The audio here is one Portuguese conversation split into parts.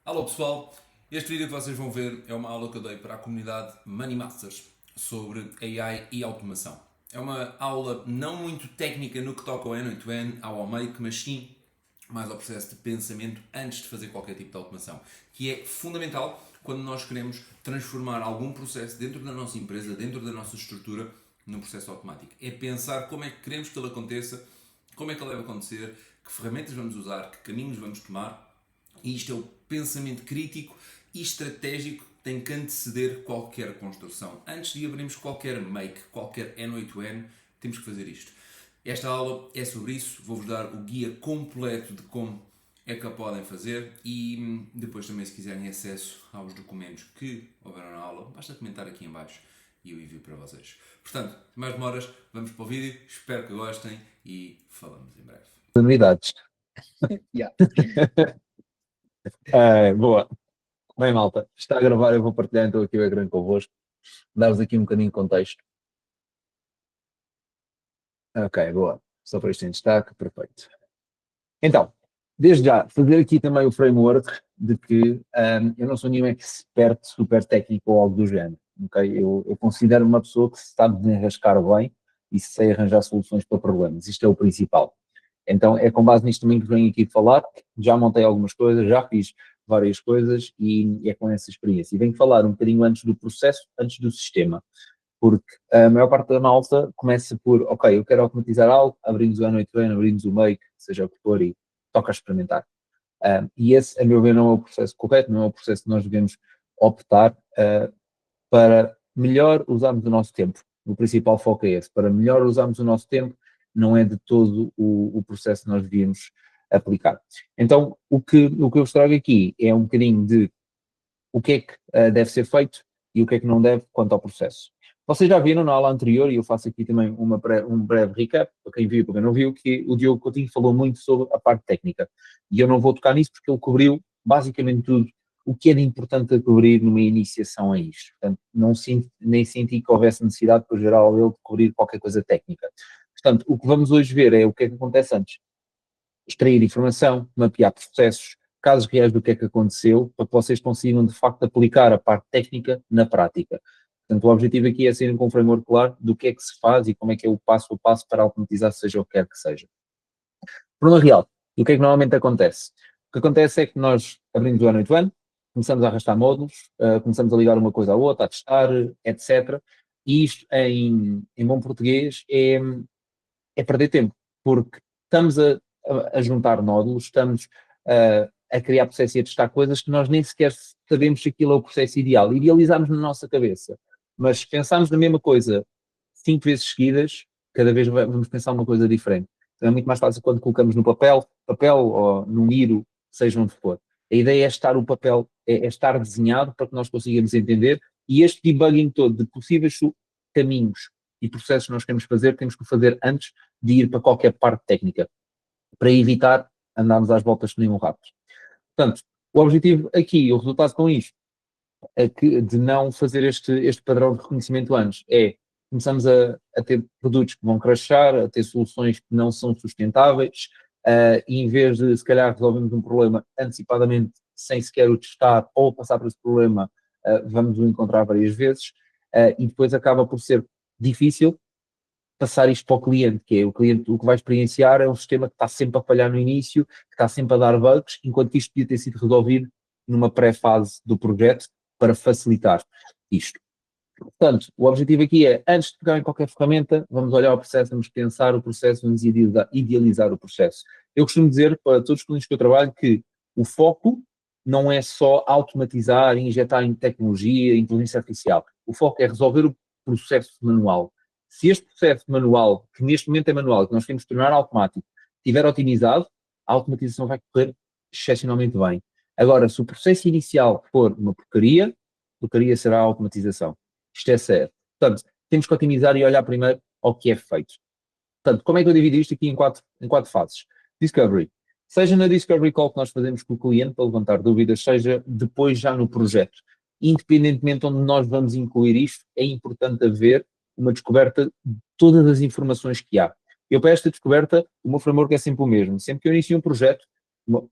Alô pessoal, este vídeo que vocês vão ver é uma aula que eu dei para a comunidade Money Masters sobre AI e automação. É uma aula não muito técnica no que toca ao N8N, ao make, mas sim mais ao processo de pensamento antes de fazer qualquer tipo de automação, que é fundamental quando nós queremos transformar algum processo dentro da nossa empresa, dentro da nossa estrutura, num processo automático. É pensar como é que queremos que ele aconteça, como é que ele deve acontecer, que ferramentas vamos usar, que caminhos vamos tomar, e isto é o pensamento crítico e estratégico que tem que anteceder qualquer construção. Antes de abrirmos qualquer make, qualquer N8N, temos que fazer isto. Esta aula é sobre isso, vou-vos dar o guia completo de como é que a podem fazer e depois também, se quiserem acesso aos documentos que houveram na aula, basta comentar aqui em baixo e eu envio para vocês. Portanto, mais demoras, vamos para o vídeo, espero que gostem e falamos em breve. Unidades. Yeah. Boa. Bem, malta, está a gravar, eu vou partilhar então aqui o ecrã convosco, dar-vos aqui um bocadinho de contexto. Ok, boa. Só para isto em destaque, perfeito. Então, desde já, fazer aqui também o framework de que eu não sou nenhum expert super técnico ou algo do género, ok? Eu considero uma pessoa que se sabe desenrascar bem e se sei arranjar soluções para problemas, isto é o principal. Então é com base nisto também que venho aqui falar, já montei algumas coisas, já fiz várias coisas e é com essa experiência. E venho falar um bocadinho antes do processo, antes do sistema, porque a maior parte da malta começa por, ok, eu quero automatizar algo, abrimos o N8N, abrimos o Make, seja o que for, e toca a experimentar. E esse, a meu ver, não é o processo correto, não é o processo que nós devemos optar para melhor usarmos o nosso tempo. O principal foco é esse, para melhor usarmos o nosso tempo, não é de todo o processo que nós devíamos aplicar. Então, o que eu vos trago aqui é um bocadinho de o que é que deve ser feito e o que é que não deve quanto ao processo. Vocês já viram na aula anterior, e eu faço aqui também um breve recap, para quem viu e para quem não viu, que o Diogo Coutinho falou muito sobre a parte técnica. E eu não vou tocar nisso porque ele cobriu basicamente tudo o que é de importante a cobrir numa iniciação a isto. Portanto, nem senti que houvesse necessidade, por geral, ele de cobrir qualquer coisa técnica. Portanto, o que vamos hoje ver é o que é que acontece antes. Extrair informação, mapear processos, casos reais do que é que aconteceu, para que vocês consigam, de facto, aplicar a parte técnica na prática. Portanto, o objetivo aqui é sair com um framework claro do que é que se faz e como é que é o passo a passo para automatizar, seja o que quer que seja. Problema real. E o que é que normalmente acontece? O que acontece é que nós abrimos o ano 8 ano, começamos a arrastar módulos, começamos a ligar uma coisa à outra, a testar, etc. E isto, em bom português, é perder tempo, porque estamos a juntar nódulos, estamos a criar processos e a testar coisas que nós nem sequer sabemos se aquilo é o processo ideal. Idealizamos na nossa cabeça, mas se pensarmos na mesma coisa 5 vezes seguidas, cada vez vamos pensar uma coisa diferente. Então é muito mais fácil quando colocamos no papel ou no miro, seja onde for. A ideia é estar o papel, é estar desenhado para que nós consigamos entender e este debugging todo de possíveis caminhos e processos que nós queremos fazer, temos que o fazer antes de ir para qualquer parte técnica, para evitar andarmos às voltas que nem um rato. Portanto, o objetivo aqui, o resultado com isto, é que, de não fazer este padrão de reconhecimento antes, é começamos a ter produtos que vão crashar, a ter soluções que não são sustentáveis, e em vez de, se calhar, resolvermos um problema antecipadamente, sem sequer o testar ou passar por esse problema, vamos o encontrar várias vezes, e depois acaba por ser difícil passar isto para o cliente, que é o cliente, o que vai experienciar é um sistema que está sempre a falhar no início, que está sempre a dar bugs, enquanto que isto podia ter sido resolvido numa pré-fase do projeto para facilitar isto. Portanto, o objetivo aqui é, antes de pegar em qualquer ferramenta, vamos olhar o processo, vamos pensar o processo, vamos idealizar o processo. Eu costumo dizer para todos os clientes que eu trabalho que o foco não é só automatizar e injetar em tecnologia, inteligência artificial. O foco é resolver o processo manual. Se este processo manual, que neste momento é manual, que nós temos que tornar automático, estiver otimizado, a automatização vai correr excepcionalmente bem. Agora, se o processo inicial for uma porcaria, porcaria será a automatização. Isto é certo. Portanto, temos que otimizar e olhar primeiro ao que é feito. Portanto, como é que eu divido isto aqui em quatro fases? Discovery. Seja na Discovery Call que nós fazemos com o cliente para levantar dúvidas, seja depois já no projeto. Independentemente onde nós vamos incluir isto, é importante haver uma descoberta de todas as informações que há. Eu, para esta descoberta, o meu framework é sempre o mesmo. Sempre que eu inicio um projeto,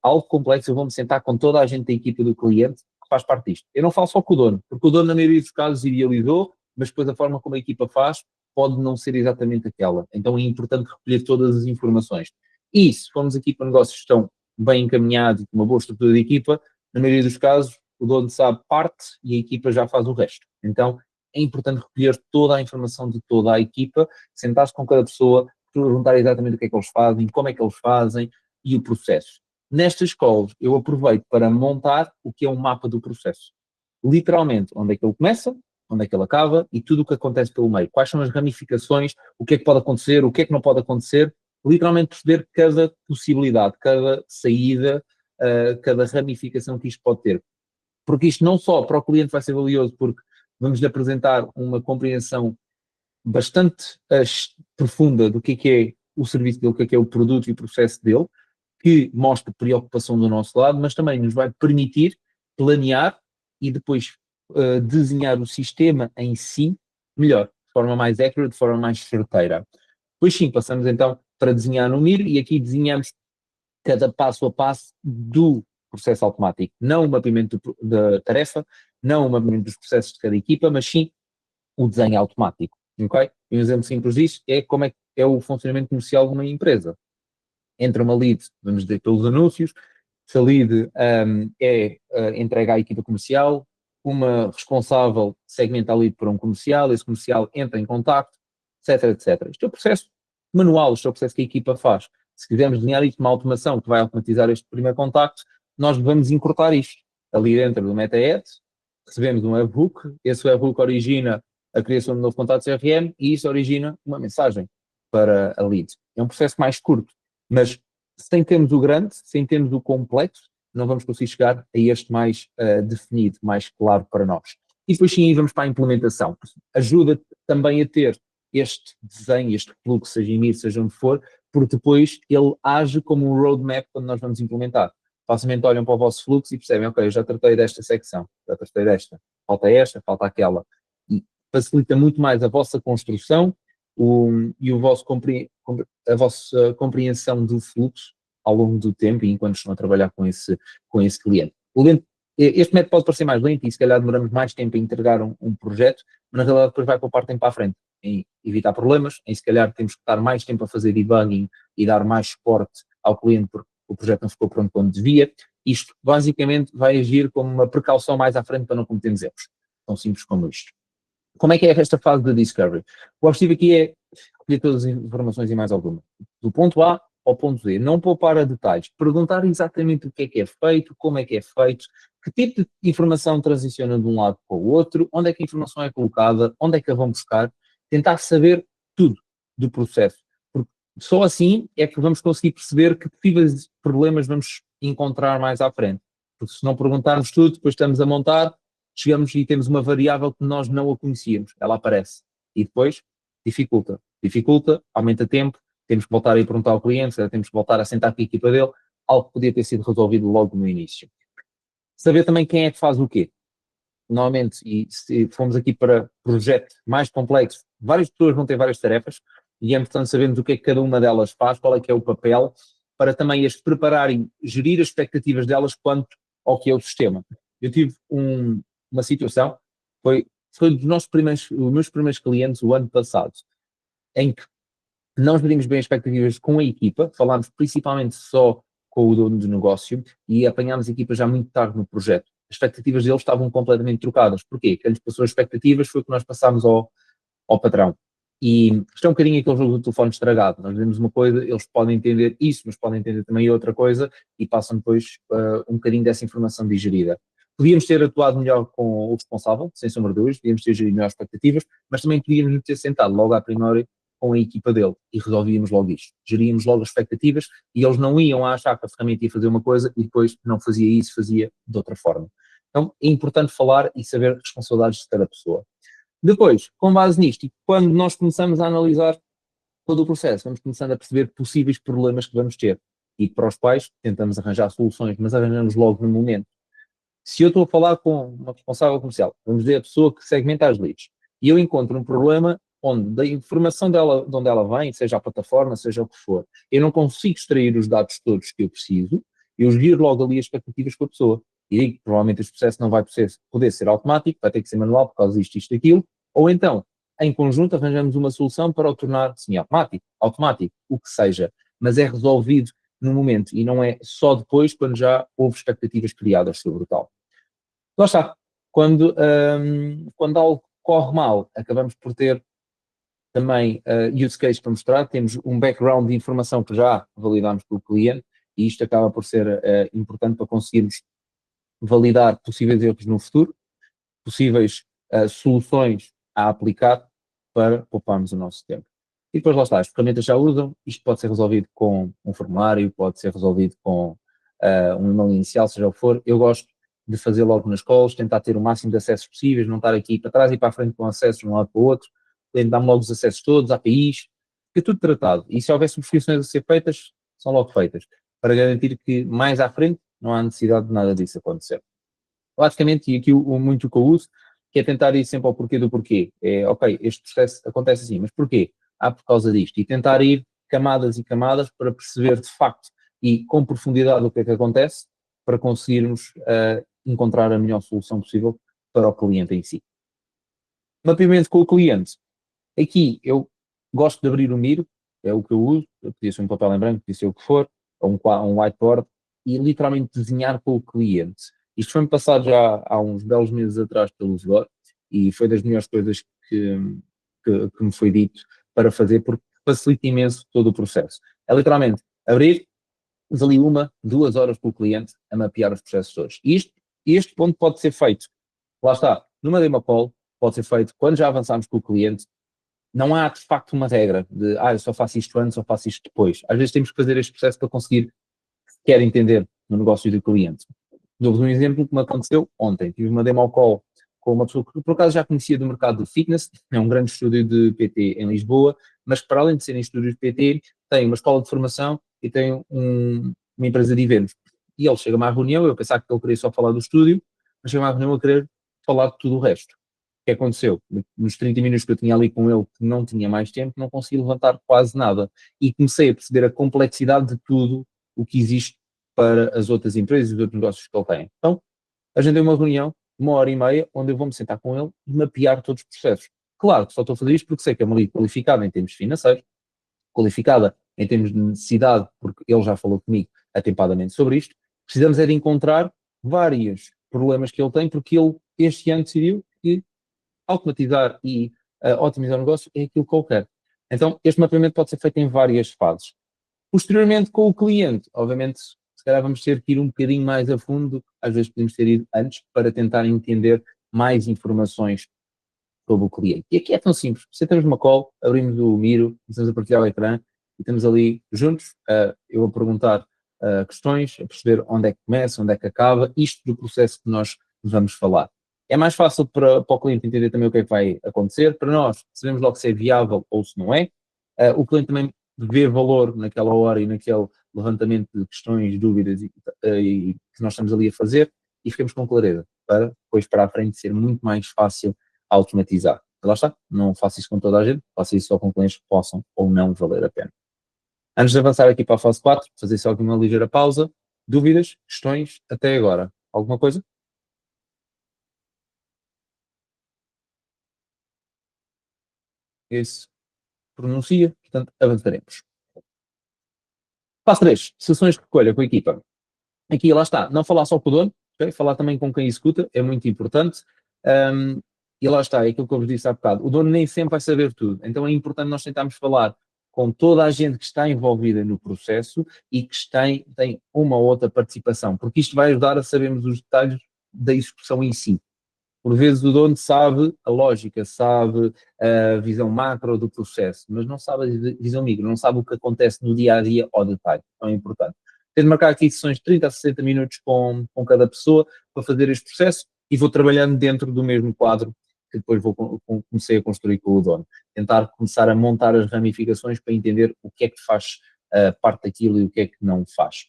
algo complexo, eu vou-me sentar com toda a gente da equipa do cliente que faz parte disto. Eu não falo só com o dono, porque o dono, na maioria dos casos, idealizou, mas depois a forma como a equipa faz pode não ser exatamente aquela. Então é importante recolher todas as informações. E se formos aqui para negócios que estão bem encaminhados, com uma boa estrutura de equipa, na maioria dos casos, o dono sabe parte e a equipa já faz o resto. Então é importante recolher toda a informação de toda a equipa, sentar-se com cada pessoa, perguntar exatamente o que é que eles fazem, como é que eles fazem e o processo. Nestas calls, eu aproveito para montar o que é um mapa do processo. Literalmente, onde é que ele começa, onde é que ele acaba e tudo o que acontece pelo meio. Quais são as ramificações, o que é que pode acontecer, o que é que não pode acontecer. Literalmente perceber cada possibilidade, cada saída, cada ramificação que isto pode ter. Porque isto não só para o cliente vai ser valioso, porque vamos lhe apresentar uma compreensão bastante profunda do que é o serviço dele, o que é o produto e o processo dele, que mostra preocupação do nosso lado, mas também nos vai permitir planear e depois desenhar o sistema em si melhor, de forma mais accurate, de forma mais certeira. Depois sim, passamos então para desenhar no MIR e aqui desenhamos cada passo a passo do processo automático. Não o mapeamento da tarefa, não o mapeamento dos processos de cada equipa, mas sim o desenho automático. Okay? Um exemplo simples disso é como é o funcionamento comercial de uma empresa. Entra uma lead, vamos dizer, pelos anúncios, se a lead é entregue à equipa comercial, uma responsável segmenta a lead para um comercial, esse comercial entra em contacto, etc, etc. Isto é o processo manual, isto é o processo que a equipa faz. Se quisermos desenhar isto uma automação que vai automatizar este primeiro contacto, nós vamos encurtar isto. Ali dentro do MetaAds, recebemos um webhook, esse webhook origina a criação de um novo contato CRM e isso origina uma mensagem para a lead. É um processo mais curto, mas sem termos o grande, sem termos o complexo, não vamos conseguir chegar a este mais definido, mais claro para nós. E depois sim, vamos para a implementação. Ajuda também a ter este desenho, este fluxo, seja em MIR, seja onde for, porque depois ele age como um roadmap quando nós vamos implementar. Facilmente olham para o vosso fluxo e percebem, ok, eu já tratei desta secção, já tratei desta, falta aquela. E facilita muito mais a vossa construção e a vossa compreensão do fluxo ao longo do tempo e enquanto estão a trabalhar com esse cliente. Este método pode parecer mais lento e se calhar demoramos mais tempo a entregar um projeto, mas na realidade depois vai poupar tempo para a frente, em evitar problemas, em se calhar temos que estar mais tempo a fazer debugging e dar mais suporte ao cliente porque o projeto não ficou pronto como devia. Isto basicamente vai agir como uma precaução mais à frente para não cometermos erros. Tão simples como isto. Como é que é esta fase da discovery? O objetivo aqui é recolher todas as informações e mais alguma. Do ponto A ao ponto Z. Não poupar a detalhes. Perguntar exatamente o que é feito, como é que é feito, que tipo de informação transiciona de um lado para o outro, onde é que a informação é colocada, onde é que a vão buscar. Tentar saber tudo do processo. Porque só assim é que vamos conseguir perceber que possíveis problemas vamos encontrar mais à frente. Porque se não perguntarmos tudo, depois estamos a montar, chegamos e temos uma variável que nós não a conhecíamos, ela aparece. E depois dificulta, aumenta tempo, temos que voltar a ir perguntar ao cliente, temos que voltar a sentar com a equipa dele, algo que podia ter sido resolvido logo no início. Saber também quem é que faz o quê. Normalmente, e se formos aqui para projetos mais complexos, várias pessoas vão ter várias tarefas, e é importante sabermos o que é que cada uma delas faz, qual é que é o papel, para também as preparar e gerir as expectativas delas quanto ao que é o sistema. Eu tive uma situação, foi dos meus primeiros clientes o ano passado, em que não gerimos bem as expectativas com a equipa, falámos principalmente só com o dono do negócio e apanhámos a equipa já muito tarde no projeto. As expectativas deles estavam completamente trocadas. Porquê? Quem lhes passou as expectativas foi o que nós passámos ao patrão. E isto é um bocadinho aquele jogo do telefone estragado. Nós dizemos uma coisa, eles podem entender isso, mas podem entender também outra coisa e passam depois um bocadinho dessa informação digerida. Podíamos ter atuado melhor com o responsável, sem sombra de dúvidas, podíamos ter gerido melhores expectativas, mas também podíamos ter sentado logo à primeira com a equipa dele e resolvíamos logo isto. Geríamos logo as expectativas e eles não iam achar que a ferramenta ia fazer uma coisa e depois não fazia isso, fazia de outra forma. Então é importante falar e saber responsabilidades de cada pessoa. Depois, com base nisto, e quando nós começamos a analisar todo o processo, vamos começando a perceber possíveis problemas que vamos ter e para os quais tentamos arranjar soluções, mas arranjamos logo no momento. Se eu estou a falar com uma responsável comercial, vamos dizer a pessoa que segmenta as leads, e eu encontro um problema onde da informação dela, de onde ela vem, seja a plataforma, seja o que for, eu não consigo extrair os dados todos que eu preciso, eu giro logo ali as expectativas com a pessoa. E digo que provavelmente este processo não vai poder ser automático, vai ter que ser manual por causa disto, isto, aquilo, ou então, em conjunto, arranjamos uma solução para o tornar automático, o que seja, mas é resolvido no momento e não é só depois, quando já houve expectativas criadas sobre o tal. Lá está. Quando algo corre mal, acabamos por ter também use case para mostrar, temos um background de informação que já validamos com o cliente e isto acaba por ser importante para conseguirmos validar possíveis erros no futuro, possíveis soluções a aplicar para pouparmos o nosso tempo. E depois lá está, as ferramentas já usam, isto pode ser resolvido com um formulário, pode ser resolvido com um e-mail inicial, seja o que for. Eu gosto de fazer logo nas calls, tentar ter o máximo de acessos possíveis, não estar aqui para trás e para a frente com acessos de um lado para o outro, tentar-me logo os acessos todos, APIs, fica tudo tratado. E se houver subscrições a ser feitas, são logo feitas, para garantir que mais à frente não há necessidade de nada disso acontecer. Basicamente, e aqui muito o que eu uso, que é tentar ir sempre ao porquê do porquê. É, ok, este processo acontece assim, mas porquê? Por causa disto. E tentar ir camadas e camadas para perceber de facto e com profundidade o que é que acontece, para conseguirmos encontrar a melhor solução possível para o cliente em si. Mapeamento com o cliente. Aqui eu gosto de abrir o Miro, é o que eu uso, podia ser um papel em branco, podia ser o que for, ou um whiteboard, e literalmente desenhar com o cliente. Isto foi-me passado já há uns belos meses atrás pelo Zor, e foi das melhores coisas que me foi dito para fazer, porque facilita imenso todo o processo. É literalmente abrir, ali 1-2 horas com o cliente a mapear os processos todos. E este ponto pode ser feito, lá está, numa demo call, pode ser feito quando já avançamos com o cliente. Não há de facto uma regra de eu só faço isto antes ou faço isto depois. Às vezes temos que fazer este processo para conseguir quer entender no negócio do cliente. Dou-vos um exemplo que me aconteceu ontem. Tive uma demo call com uma pessoa que por acaso já conhecia do mercado de fitness, é um grande estúdio de PT em Lisboa, mas para além de serem estúdios de PT, tem uma escola de formação e tem uma empresa de eventos. E ele chega-me à reunião, eu pensava que ele queria só falar do estúdio, mas chega-me à reunião a querer falar de tudo o resto. O que aconteceu? Nos 30 minutos que eu tinha ali com ele, que não tinha mais tempo, não consegui levantar quase nada. E comecei a perceber a complexidade de tudo o que existe para as outras empresas e os outros negócios que ele tem. Então, agendei uma reunião, 1 hora e meia, onde eu vou-me sentar com ele e mapear todos os processos. Claro que só estou a fazer isto porque sei que é uma liga qualificada em termos financeiros, qualificada em termos de necessidade, porque ele já falou comigo atempadamente sobre isto. Precisamos é de encontrar vários problemas que ele tem, porque ele este ano decidiu que automatizar e otimizar o negócio é aquilo que ele quer. Então, este mapeamento pode ser feito em várias fases. Posteriormente, com o cliente, obviamente, se calhar vamos ter que ir um bocadinho mais a fundo, às vezes podemos ter ido antes, para tentar entender mais informações sobre o cliente. E aqui é tão simples, sentamos uma call, abrimos o Miro, começamos a partilhar o ecrã e estamos ali juntos, eu a perguntar questões, a perceber onde é que começa, onde é que acaba, isto do processo que nós vamos falar. É mais fácil para o cliente entender também o que é que vai acontecer, para nós sabemos logo se é viável ou se não é, o cliente também vê valor naquela hora e naquele levantamento de questões, dúvidas e que nós estamos ali a fazer e ficamos com clareza para depois para a frente ser muito mais fácil automatizar. Lá está, não faço isso com toda a gente, faço isso só com clientes que possam ou não valer a pena. Antes de avançar aqui para a fase 4, fazer só aqui uma ligeira pausa. Dúvidas, questões até agora? Alguma coisa? Esse pronuncia, portanto avançaremos. Fase 3, sessões de recolha com a equipa. Aqui, lá está, não falar só com o dono, okay? Falar também com quem executa, é muito importante. E lá está, é aquilo que eu vos disse há bocado, o dono nem sempre vai saber tudo, então é importante nós tentarmos falar com toda a gente que está envolvida no processo e que tem uma ou outra participação, porque isto vai ajudar a sabermos os detalhes da execução em si. Por vezes o dono sabe a lógica, sabe a visão macro do processo, mas não sabe a visão micro, não sabe o que acontece no dia a dia ao detalhe. Então é importante. Tenho de marcar aqui sessões de 30 a 60 minutos com cada pessoa para fazer este processo e vou trabalhando dentro do mesmo quadro que depois comecei a construir com o dono. Tentar começar a montar as ramificações para entender o que é que faz parte daquilo e o que é que não faz.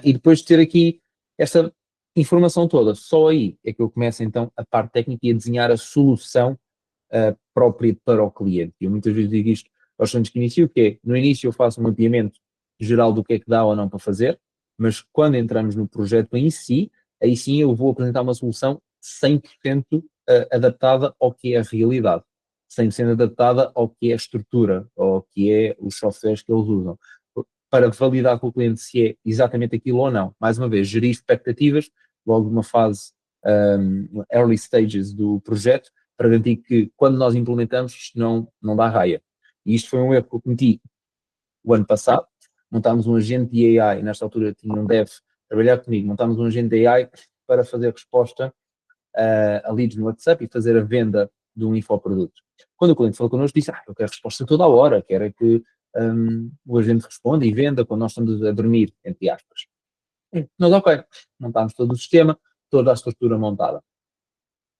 E depois de ter aqui esta informação toda, só aí é que eu começo então a parte técnica e a desenhar a solução própria para o cliente. Eu muitas vezes digo isto aos clientes que inicio, que é, no início eu faço um mapeamento geral do que é que dá ou não para fazer, Mas quando entramos no projeto em si, aí sim eu vou apresentar uma solução 100% adaptada ao que é a realidade, 100% adaptada ao que é a estrutura, ao que é os softwares que eles usam, para validar com o cliente se é exatamente aquilo ou não. Mais uma vez, gerir expectativas, logo numa fase early stages do projeto, para garantir que quando nós implementamos isto não dá raia. E isto foi um erro que eu cometi o ano passado. Montámos um agente de AI, nesta altura tinha um dev trabalhar comigo, montámos um agente de AI para fazer resposta a leads no WhatsApp e fazer a venda de um infoproduto. Quando o cliente falou connosco, disse, eu quero resposta toda a hora, quero que o agente responda e venda quando nós estamos a dormir, entre aspas. Mas ok, montámos todo o sistema, toda a estrutura montada.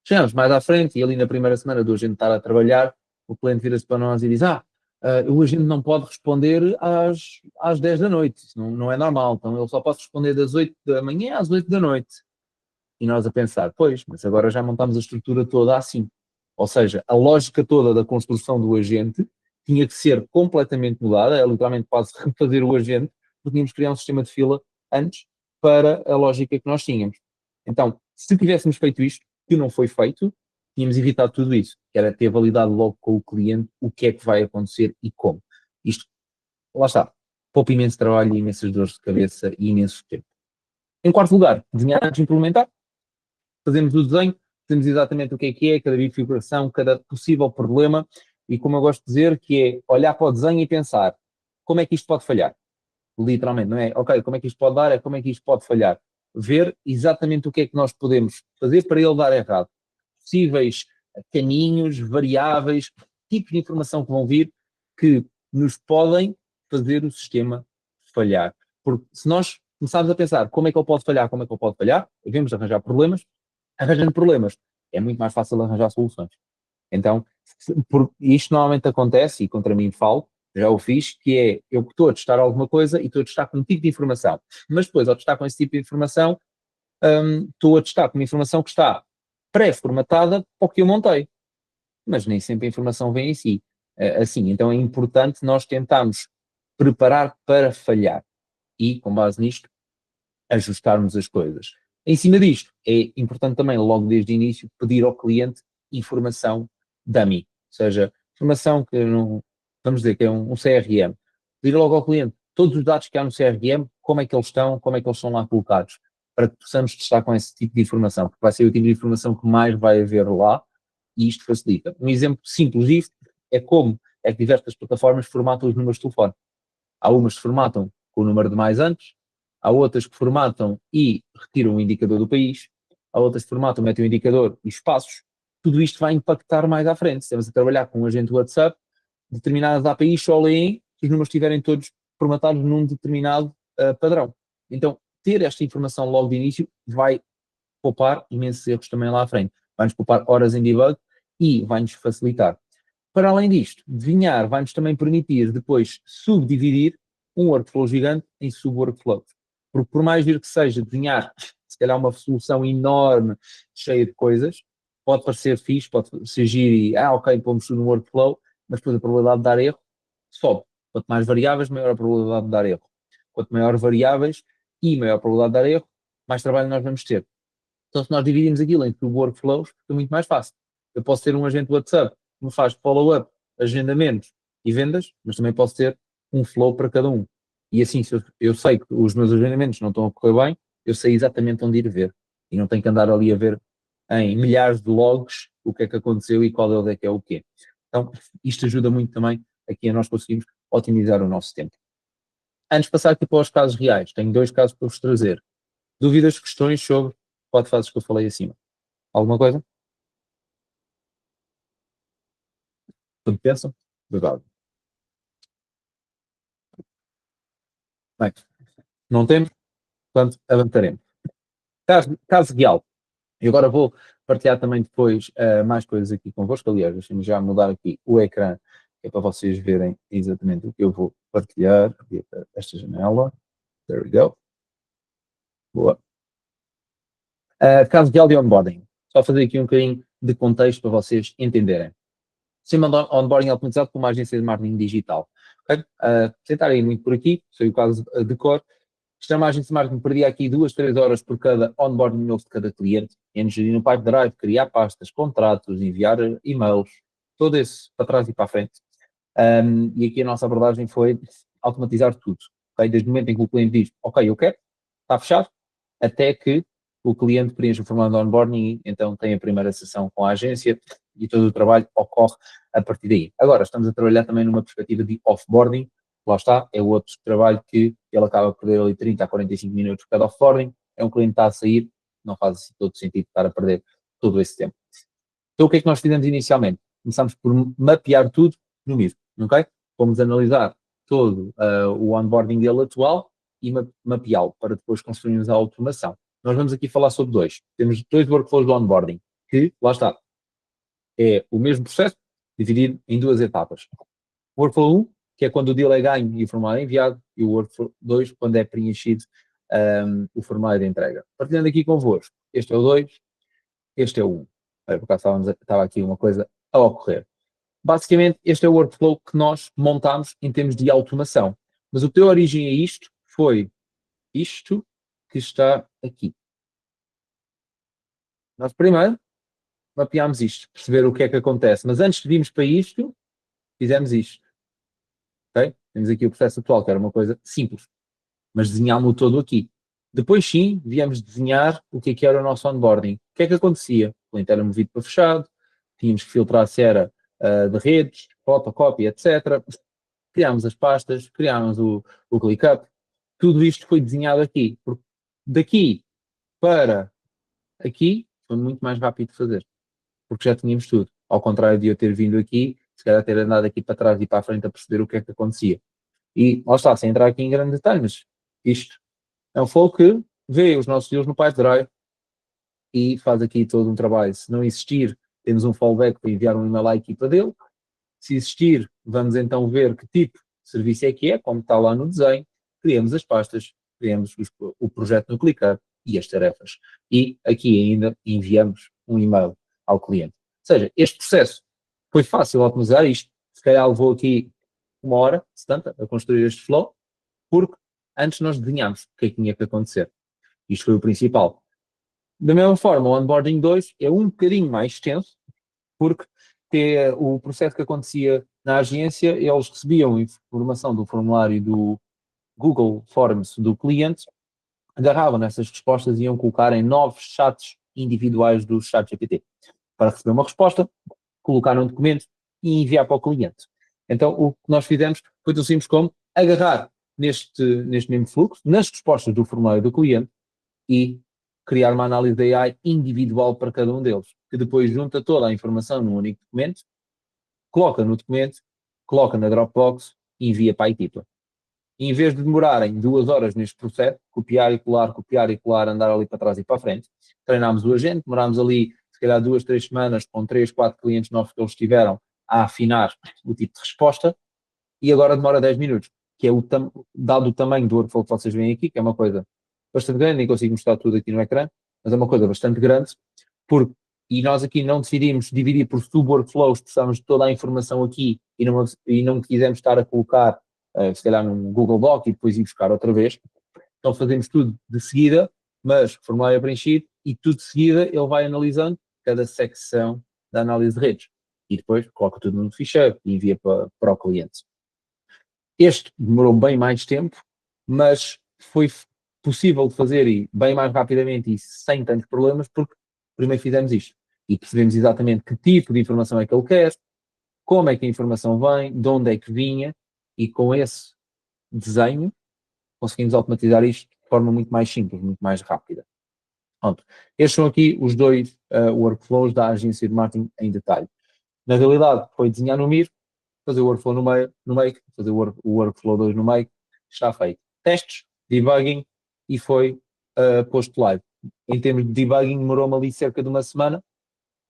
Chegamos mais à frente e ali na primeira semana do agente estar a trabalhar, o cliente vira-se para nós e diz, o agente não pode responder às 10 da noite, isso não é normal, então ele só pode responder das 8 da manhã às 8 da noite. E nós a pensar, pois, mas agora já montamos a estrutura toda assim. Ou seja, a lógica toda da construção do agente tinha que ser completamente mudada, é literalmente quase refazer o agente, porque tínhamos que criar um sistema de fila antes para a lógica que nós tínhamos. Então, se tivéssemos feito isto, que não foi feito, tínhamos evitado tudo isso, que era ter validado logo com o cliente o que é que vai acontecer e como. Isto, lá está, poupa imenso trabalho, imensas dores de cabeça e imenso tempo. Em quarto lugar, desenhar antes de implementar. Fazemos o desenho, sabemos exatamente o que é, cada bifurcação, cada possível problema, e como eu gosto de dizer, que é olhar para o desenho e pensar como é que isto pode falhar. Literalmente, não é? Ok, como é que isto pode dar, é como é que isto pode falhar. Ver exatamente o que é que nós podemos fazer para ele dar errado. Possíveis caminhos, variáveis, tipos de informação que vão vir que nos podem fazer o sistema falhar. Porque se nós começarmos a pensar como é que ele pode falhar, devemos arranjar problemas, arranjando problemas, é muito mais fácil arranjar soluções. Então, isto normalmente acontece, e contra mim falo, já o fiz, que é, eu estou a testar alguma coisa e estou a testar com um tipo de informação, mas depois, ao testar com esse tipo de informação, estou a testar com uma informação que está pré-formatada para o que eu montei, mas nem sempre a informação vem em si, assim, então é importante nós tentarmos preparar para falhar e, com base nisto, ajustarmos as coisas. Em cima disto, é importante também, logo desde o início, pedir ao cliente informação dummy, ou seja, informação que não, vamos dizer que é um CRM. Pedir logo ao cliente todos os dados que há no CRM, como é que eles estão, como é que eles são lá colocados, para que possamos testar com esse tipo de informação, porque vai ser o tipo de informação que mais vai haver lá e isto facilita. Um exemplo simples disto é como é que diversas plataformas formatam os números de telefone. Há umas que formatam com o número de mais antes, há outras que formatam e retiram o indicador do país, há outras que formatam, metem o indicador e espaços. Tudo isto vai impactar mais à frente. Estamos a trabalhar com um agente WhatsApp, determinadas APIs só leem se os números estiverem todos formatados num determinado padrão. Então, ter esta informação logo de início vai poupar imensos erros também lá à frente. Vai-nos poupar horas em debug e vai-nos facilitar. Para além disto, desenhar vai-nos também permitir depois subdividir um workflow gigante em sub-workflows. Porque por mais vir que seja desenhar, se calhar uma solução enorme, cheia de coisas, pode parecer fixe, pode ser giro e, ok, pomos tudo no workflow, mas depois a probabilidade de dar erro sobe. Quanto mais variáveis, maior a probabilidade de dar erro. Quanto maior variáveis e maior a probabilidade de dar erro, mais trabalho nós vamos ter. Então, se nós dividimos aquilo em sub-workflows, é muito mais fácil. Eu posso ter um agente WhatsApp que me faz follow-up, agendamentos e vendas, mas também posso ter um flow para cada um. E assim, se eu sei que os meus agendamentos não estão a correr bem, eu sei exatamente onde ir ver. E não tenho que andar ali a ver em milhares de logs o que é que aconteceu e qual é que é o quê. Então, isto ajuda muito também aqui a nós conseguirmos otimizar o nosso tempo. Antes de passar aqui para os casos reais, tenho 2 casos para vos trazer. Dúvidas, questões sobre 4 fases que eu falei acima? Alguma coisa? Quando pensam? Verdade. Bem, não temos, portanto, avançaremos. Caso real. E agora vou partilhar também depois mais coisas aqui convosco. Aliás, deixem-me já mudar aqui o ecrã, que é para vocês verem exatamente o que eu vou partilhar. Esta janela. There we go. Boa. Caso real de onboarding. Só fazer aqui um bocadinho de contexto para vocês entenderem. Sistema de onboarding automatizado com uma agência de marketing digital. Okay? Sem estar aí muito por aqui, sei o caso de cor. Extrema agência de marketing perdia aqui 2, 3 horas por cada onboarding novo de cada cliente, em gerir no Pipe Drive, criar pastas, contratos, enviar e-mails, todo esse para trás e para a frente. E aqui a nossa abordagem foi automatizar tudo, okay? Desde o momento em que o cliente diz, ok, eu quero, está fechado, até que o cliente preenche o formulário de onboarding e então tem a primeira sessão com a agência e todo o trabalho ocorre a partir daí. Agora, estamos a trabalhar também numa perspectiva de offboarding, lá está, é o outro trabalho que ele acaba por perder ali 30 a 45 minutos por cada offboarding, é um cliente que está a sair, não faz assim todo sentido estar a perder todo esse tempo. Então o que é que nós fizemos inicialmente? Começámos por mapear tudo no Miro, ok? Fomos analisar todo o onboarding dele atual e mapeá-lo para depois construirmos a automação. Nós vamos aqui falar sobre dois. Temos dois workflows de onboarding, que, lá está, é o mesmo processo, dividido em duas etapas. O workflow 1, que é quando o deal é ganho e o formulário é enviado, e o workflow 2, quando é preenchido o formulário de entrega. Partilhando aqui convosco, este é o 2, este é o 1. Por acaso estava aqui uma coisa a ocorrer. Basicamente, este é o workflow que nós montámos em termos de automação. Mas o que deu origem a isto foi isto que está aqui. Nós primeiro mapeámos isto, perceber o que é que acontece. Mas antes de irmos para isto, fizemos isto. Okay? Temos aqui o processo atual, que era uma coisa simples. Mas desenhámos-o todo aqui. Depois sim, viemos desenhar o que era o nosso onboarding. O que é que acontecia? O cliente era movido para fechado, tínhamos que filtrar se era de redes, fotocópia, etc. Criámos as pastas, criámos o ClickUp. Tudo isto foi desenhado aqui. Porque daqui para aqui foi muito mais rápido de fazer. Porque já tínhamos tudo. Ao contrário de eu ter vindo aqui, se calhar ter andado aqui para trás e para a frente a perceber o que é que acontecia. E lá está, sem entrar aqui em grande detalhe, mas isto é um flow que vê os nossos deals no Pipedrive e faz aqui todo um trabalho. Se não existir, temos um fallback para enviar um e-mail à equipa dele. Se existir, vamos então ver que tipo de serviço é que é, como está lá no desenho, criamos as pastas, criamos o projeto no ClickUp e as tarefas. E aqui ainda enviamos um e-mail ao cliente. Ou seja, este processo foi fácil automatizar isto. Se calhar levou aqui 1 hora, 70, a construir este flow, porque antes nós desenhámos o que é que tinha que acontecer. Isto foi o principal. Da mesma forma, o onboarding 2 é um bocadinho mais extenso, porque o processo que acontecia na agência, eles recebiam informação do formulário do Google Forms do cliente, agarravam nessas respostas e iam colocar em novos chats individuais do ChatGPT para receber uma resposta, colocar num documento e enviar para o cliente. Então, o que nós fizemos foi tão simples como agarrar neste mesmo fluxo, nas respostas do formulário do cliente e criar uma análise de AI individual para cada um deles, que depois junta toda a informação num único documento, coloca no documento, coloca na Dropbox e envia para a equipa. E em vez de demorarem 2 horas neste processo, copiar e colar, andar ali para trás e para a frente, treinámos o agente, demorámos ali se calhar 2, 3 semanas com 3, 4 clientes novos que eles tiveram a afinar o tipo de resposta e agora demora 10 minutos, que é dado o tamanho do workflow que vocês veem aqui, que é uma coisa bastante grande, nem consigo mostrar tudo aqui no ecrã, mas é uma coisa bastante grande, e nós aqui não decidimos dividir por sub-workflows, precisamos de toda a informação aqui e não quisemos estar a colocar, se calhar num Google Doc e depois ir buscar outra vez. Então fazemos tudo de seguida, mas o formulário é preenchido e tudo de seguida ele vai analisando cada secção da análise de redes e depois coloca tudo no ficheiro e envia para o cliente. Este demorou bem mais tempo, mas foi possível de fazer e bem mais rapidamente e sem tantos problemas, porque primeiro fizemos isto e percebemos exatamente que tipo de informação é que ele quer, como é que a informação vem, de onde é que vinha, e com esse desenho conseguimos automatizar isto de forma muito mais simples, muito mais rápida. Pronto. Estes são aqui os dois workflows da agência de marketing em detalhe. Na realidade, foi desenhar no Miro, fazer o workflow no Make, fazer o workflow 2 no Make, está feito. Testes, debugging e foi posto live. Em termos de debugging, demorou-me ali cerca de uma semana,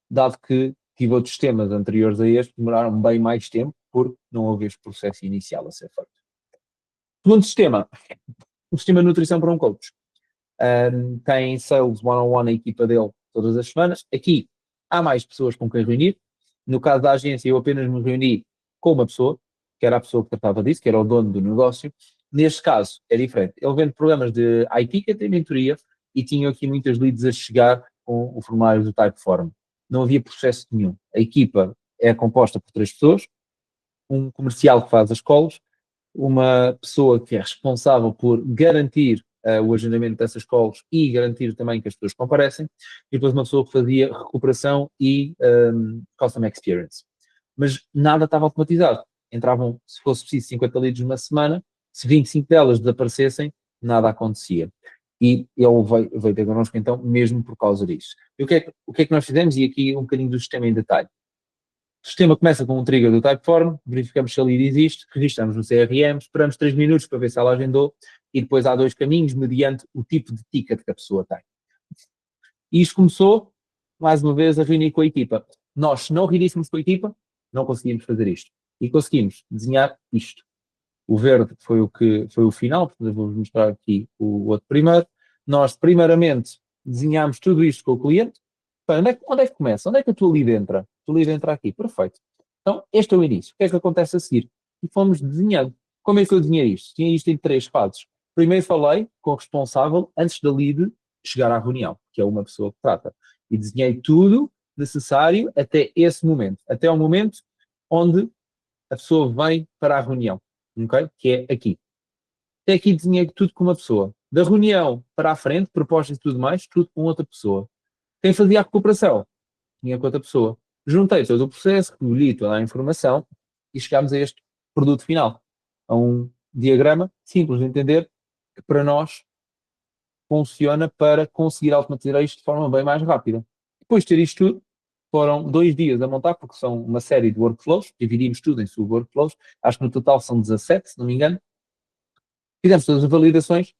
dado que tive outros temas anteriores a este, demoraram bem mais tempo, porque não houve este processo inicial a ser feito. Segundo sistema, o sistema de nutrição para um coach. Tem sales one-on-one a equipa dele todas as semanas. Aqui há mais pessoas com quem reunir. No caso da agência, eu apenas me reuni com uma pessoa, que era a pessoa que tratava disso, que era o dono do negócio, Neste caso, é diferente. Ele vende programas de IT, que tem mentoria, e tinha aqui muitas leads a chegar com o formulário do Typeform. Não havia processo nenhum. A equipa é composta por 3 pessoas, um comercial que faz as calls, uma pessoa que é responsável por garantir o agendamento dessas calls e garantir também que as pessoas comparecem, e depois uma pessoa que fazia recuperação e customer experience. Mas nada estava automatizado. Entravam, se fosse preciso, 50 leads numa semana, se 25 delas desaparecessem, nada acontecia. E ele veio ter connosco então, mesmo por causa disso. E o que é que nós fizemos? E aqui um bocadinho do sistema em detalhe. O sistema começa com um trigger do Typeform, verificamos se a lead existe, registramos no CRM, esperamos 3 minutos para ver se ela agendou, e depois há 2 caminhos mediante o tipo de ticket que a pessoa tem. E isto começou, mais uma vez, a reunir com a equipa. Nós, se não reuníssemos com a equipa, não conseguíamos fazer isto. E conseguimos desenhar isto. O verde foi o final, portanto, vou-vos mostrar aqui o outro primeiro. Nós, primeiramente, desenhámos tudo isto com o cliente. Bem, onde é que começa? Onde é que a tua lead entra? A tua lead entra aqui. Perfeito. Então, este é o início. O que é que acontece a seguir? E fomos desenhando. Como é que eu desenhei isto? Tinha isto em 3 fases. Primeiro falei com o responsável antes da lead chegar à reunião, que é uma pessoa que trata. E desenhei tudo necessário até esse momento. Até ao momento onde a pessoa vem para a reunião. Okay? Que é aqui. Até aqui desenhei tudo com uma pessoa. Da reunião para a frente, propostas e tudo mais, tudo com outra pessoa. Quem fazia a recuperação? Tinha com outra pessoa. Juntei todo o processo, recolhi toda a informação e chegámos a este produto final. A um diagrama simples de entender que para nós funciona para conseguir automatizar isto de forma bem mais rápida. Depois de ter isto tudo, foram 2 dias a montar, porque são uma série de workflows, dividimos tudo em sub-workflows, acho que no total são 17, se não me engano. Fizemos todas as validações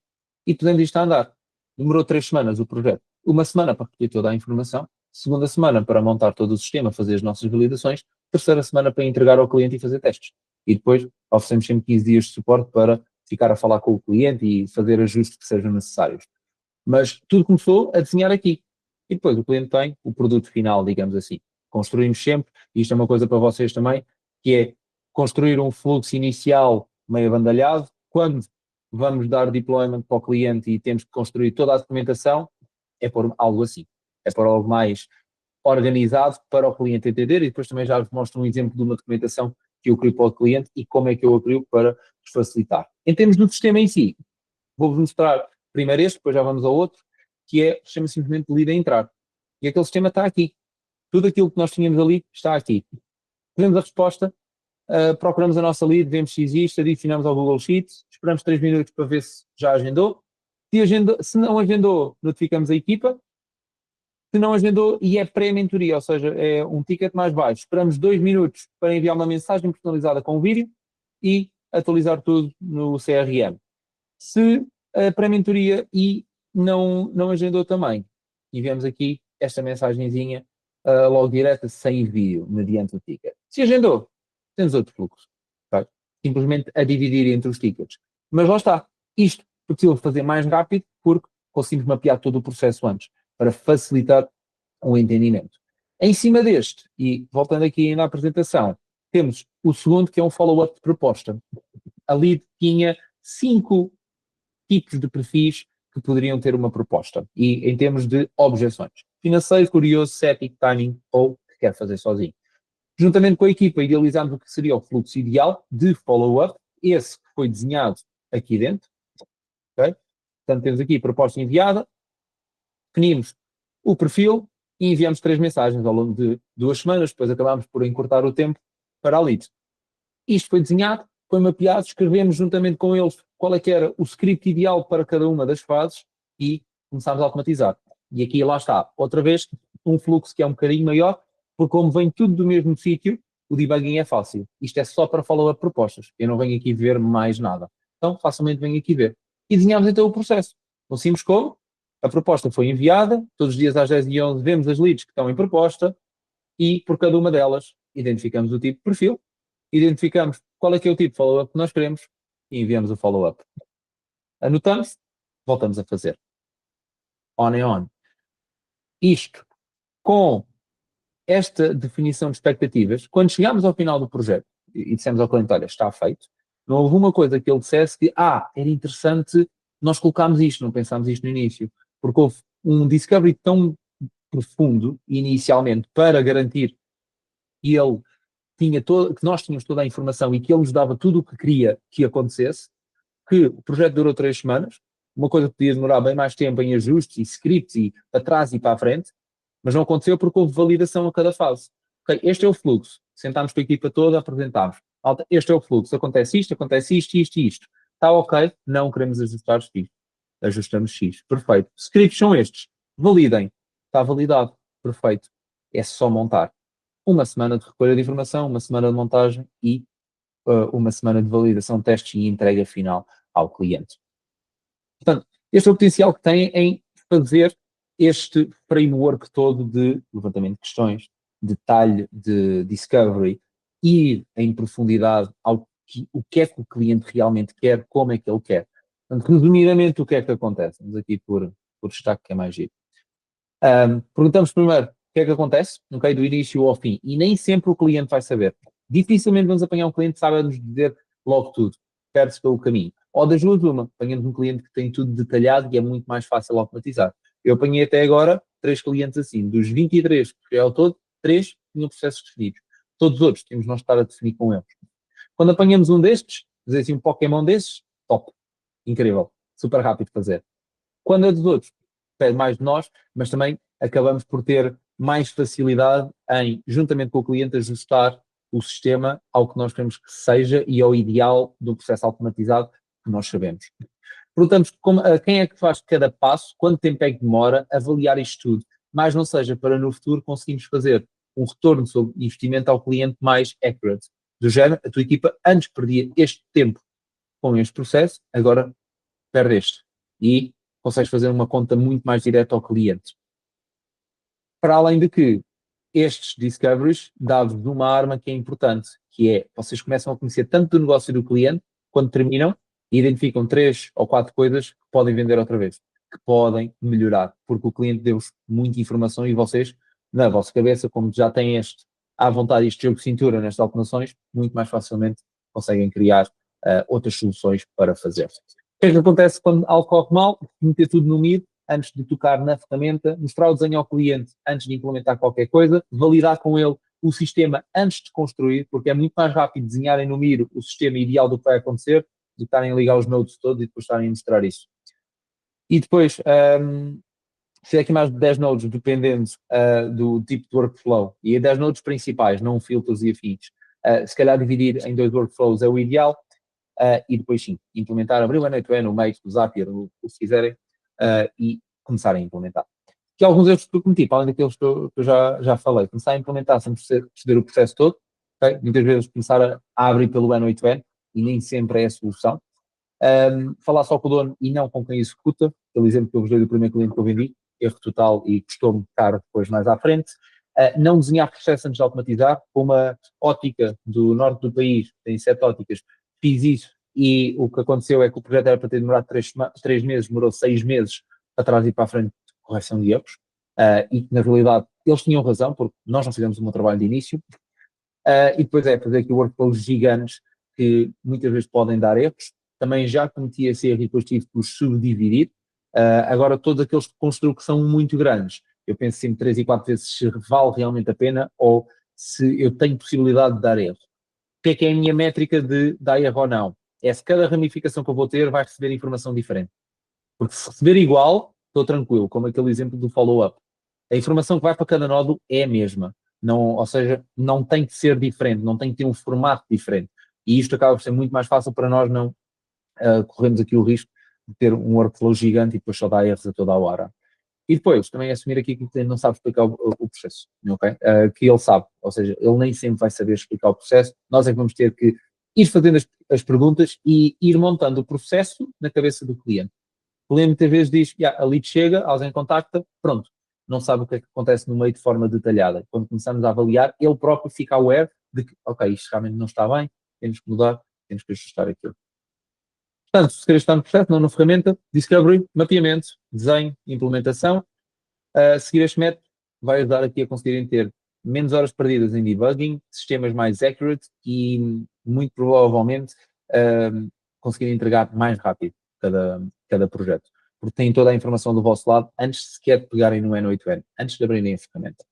e pusemos isto a andar. Demorou 3 semanas o projeto. Uma semana para recolher toda a informação, segunda semana para montar todo o sistema, fazer as nossas validações, terceira semana para entregar ao cliente e fazer testes. E depois oferecemos sempre 15 dias de suporte para ficar a falar com o cliente e fazer ajustes que sejam necessários. Mas tudo começou a desenhar aqui. E depois o cliente tem o produto final, digamos assim. Construímos sempre, e isto é uma coisa para vocês também, que é construir um fluxo inicial meio abandalhado. Quando vamos dar deployment para o cliente e temos que construir toda a documentação, é por algo assim. É por algo mais organizado para o cliente entender, e depois também já vos mostro um exemplo de uma documentação que eu crio para o cliente e como é que eu a crio para vos facilitar. Em termos do sistema em si, vou-vos mostrar primeiro este, depois já vamos ao outro, que é o sistema simplesmente de lead a entrar. E aquele sistema está aqui. Tudo aquilo que nós tínhamos ali está aqui. Temos a resposta, procuramos a nossa lead, vemos se existe, adicionamos ao Google Sheets, esperamos 3 minutos para ver se já agendou. Se não agendou, notificamos a equipa. Se não agendou e é pré-mentoria, ou seja, é um ticket mais baixo, esperamos 2 minutos para enviar uma mensagem personalizada com o vídeo e atualizar tudo no CRM. Se a pré-mentoria e não agendou também, enviamos aqui esta mensagenzinha logo direta, sem vídeo, mediante o ticket. Se agendou, temos outro fluxo. Tá? Simplesmente a dividir entre os tickets. Mas lá está. Isto possível fazer mais rápido porque conseguimos mapear todo o processo antes, para facilitar o entendimento. Em cima deste, e voltando aqui na apresentação, temos o segundo, que é um follow-up de proposta. A lead tinha 5 tipos de perfis que poderiam ter uma proposta. E em termos de objeções: financeiro, curioso, cético, timing ou que quer fazer sozinho. Juntamente com a equipa, idealizámos o que seria o fluxo ideal de follow-up, esse que foi desenhado aqui dentro. Okay? Portanto, temos aqui proposta enviada, definimos o perfil e enviamos 3 mensagens ao longo de 2 semanas, depois acabámos por encurtar o tempo para a lead. Isto foi desenhado, foi mapeado, escrevemos juntamente com eles qual é que era o script ideal para cada uma das fases e começámos a automatizar. E aqui lá está, outra vez, um fluxo que é um bocadinho maior, porque como vem tudo do mesmo sítio, o debugging é fácil. Isto é só para follow-up propostas. Eu não venho aqui ver mais nada. Então, facilmente venho aqui ver. E desenhamos então o processo. Conseguimos como? A proposta foi enviada, todos os dias às 10h11 vemos as leads que estão em proposta e por cada uma delas identificamos o tipo de perfil, identificamos qual é que é o tipo de follow-up que nós queremos e enviamos o follow-up. Anotamos, voltamos a fazer. On and on. Isto, com esta definição de expectativas, quando chegamos ao final do projeto e dissemos ao cliente, olha, está feito, Não houve uma coisa que ele dissesse que, era interessante, nós colocámos isto, não pensámos isto no início. Porque houve um discovery tão profundo, inicialmente, para garantir que ele que nós tínhamos toda a informação e que ele nos dava tudo o que queria que acontecesse, que o projeto durou 3 semanas, uma coisa que podia demorar bem mais tempo em ajustes e scripts e para trás e para a frente, mas não aconteceu porque houve validação a cada fase. Ok, este é o fluxo. Sentámos com a equipa toda, apresentámos. Este é o fluxo. Acontece isto e isto. Está ok? Não queremos ajustar X. Ajustamos X. Perfeito. Scripts são estes. Validem. Está validado. Perfeito. É só montar. Uma semana de recolha de informação, uma semana de montagem e uma semana de validação, testes e entrega final ao cliente. Portanto, este é o potencial que tem em fazer este framework todo de levantamento de questões, detalhe de discovery, ir em profundidade o que é que o cliente realmente quer, como é que ele quer. Portanto, resumidamente, o que é que acontece? Vamos aqui por destaque, que é mais giro. Perguntamos primeiro o que é que acontece, okay, do início ao fim, e nem sempre o cliente vai saber. Dificilmente vamos apanhar um cliente que saiba nos dizer logo tudo, perde-se pelo caminho. Ou das duas uma, apanhamos um cliente que tem tudo detalhado e é muito mais fácil automatizar. Eu apanhei até agora 3 clientes assim, dos 23 que é ao todo, 3 tinham processos definidos. Todos os outros temos nós estar a definir com eles. Quando apanhamos um destes, dizer assim, um Pokémon desses, top, incrível, super rápido de fazer. Quando é dos outros, pede mais de nós, mas também acabamos por ter mais facilidade em, juntamente com o cliente, ajustar o sistema ao que nós queremos que seja e ao ideal do processo automatizado que nós sabemos. Perguntamos quem é que faz cada passo, quanto tempo é que demora, avaliar isto tudo, mas não seja para no futuro conseguirmos fazer um retorno sobre investimento ao cliente mais accurate. Do género, a tua equipa antes perdia este tempo com este processo, agora perde este. E consegues fazer uma conta muito mais direta ao cliente. Para além de que estes discoveries dão-vos uma arma que é importante, que é, vocês começam a conhecer tanto do negócio do cliente, quando terminam, e identificam 3 ou 4 coisas que podem vender outra vez, que podem melhorar, porque o cliente deu-vos muita informação e vocês, na vossa cabeça, como já têm à vontade este jogo de cintura nestas automações, muito mais facilmente conseguem criar outras soluções para fazer. O que é que acontece quando algo corre mal? Meter tudo no MID, antes de tocar na ferramenta, mostrar o desenho ao cliente antes de implementar qualquer coisa, validar com ele o sistema antes de construir, porque é muito mais rápido desenharem no Miro o sistema ideal do que vai acontecer, do que estarem a ligar os nodes todos e depois estarem a mostrar isso. E depois, se é aqui mais de 10 nodes, dependendo do tipo de workflow, e 10 nodes principais, não filtros e afins. Se calhar dividir em 2 workflows é o ideal, e depois sim, implementar, abrir o N8N, o Make, o Zapier, o que quiserem, e começarem a implementar. Que alguns erros que eu cometi, para além daqueles que eu já falei, começar a implementar sem perceber o processo todo, okay? Muitas vezes começar a abrir pelo N8N, e nem sempre é a solução. Falar só com o dono e não com quem executa, aquele exemplo que eu vos dei do primeiro cliente que eu vendi, erro total e custou-me caro depois mais à frente. Não desenhar processo antes de automatizar, com uma ótica do norte do país, tem 7 óticas, fiz isso e o que aconteceu é que o projeto era para ter demorado 3 meses, demorou 6 meses para trás e para a frente de correção de erros, e na realidade eles tinham razão, porque nós não fizemos o meu trabalho de início, e depois fazer aqui workflows gigantes que muitas vezes podem dar erros. Também já cometi esse erro e depois tive que os subdividir. Agora todos aqueles que construo que são muito grandes, eu penso sempre 3 e 4 vezes se vale realmente a pena ou se eu tenho possibilidade de dar erro. O que é a minha métrica de dar erro ou não? É se cada ramificação que eu vou ter vai receber informação diferente. Porque se receber igual, estou tranquilo, como aquele exemplo do follow-up. A informação que vai para cada nódulo é a mesma. Não, ou seja, não tem que ser diferente, não tem que ter um formato diferente. E isto acaba por ser muito mais fácil para nós não corrermos aqui o risco de ter um workflow gigante e depois só dar erros a toda a hora. E depois, também assumir aqui que o cliente não sabe explicar o processo, ok? Que ele sabe, ou seja, ele nem sempre vai saber explicar o processo, nós é que vamos ter que ir fazendo as perguntas e ir montando o processo na cabeça do cliente. O cliente muitas vezes diz, a lead chega, alguém contacta, pronto, não sabe o que é que acontece no meio de forma detalhada. Quando começamos a avaliar, ele próprio fica aware de que, ok, isto realmente não está bem, temos que mudar, temos que ajustar aquilo. Portanto, se queres estar no processo, não na ferramenta, discovery, mapeamento, desenho, implementação, seguir este método vai ajudar aqui a conseguirem ter menos horas perdidas em debugging, sistemas mais accurate e, muito provavelmente, conseguirem entregar mais rápido cada projeto. Porque têm toda a informação do vosso lado antes sequer de pegarem no N8N, antes de abrirem a ferramenta.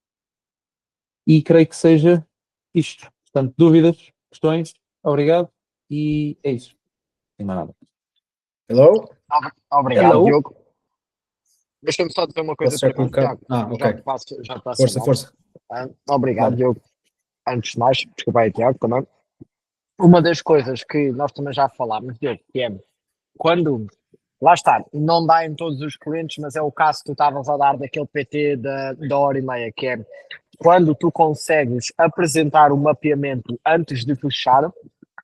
E creio que seja isto. Portanto, dúvidas, questões, obrigado e é isso. Não tem mais nada. Hello? Obrigado, Hello. Diogo. Deixa-me só dizer uma coisa Posso já para ti, colocar? Tiago. Ok. Já te passo Força, a bola. força. Obrigado, Claro. Diogo. Antes de mais, desculpa aí, Tiago, também. Uma das coisas que nós também já falámos, Diogo, que é quando, lá está, não dá em todos os clientes, mas é o caso que tu estavas a dar daquele PT da hora e meia, que é quando tu consegues apresentar o mapeamento antes de fechar,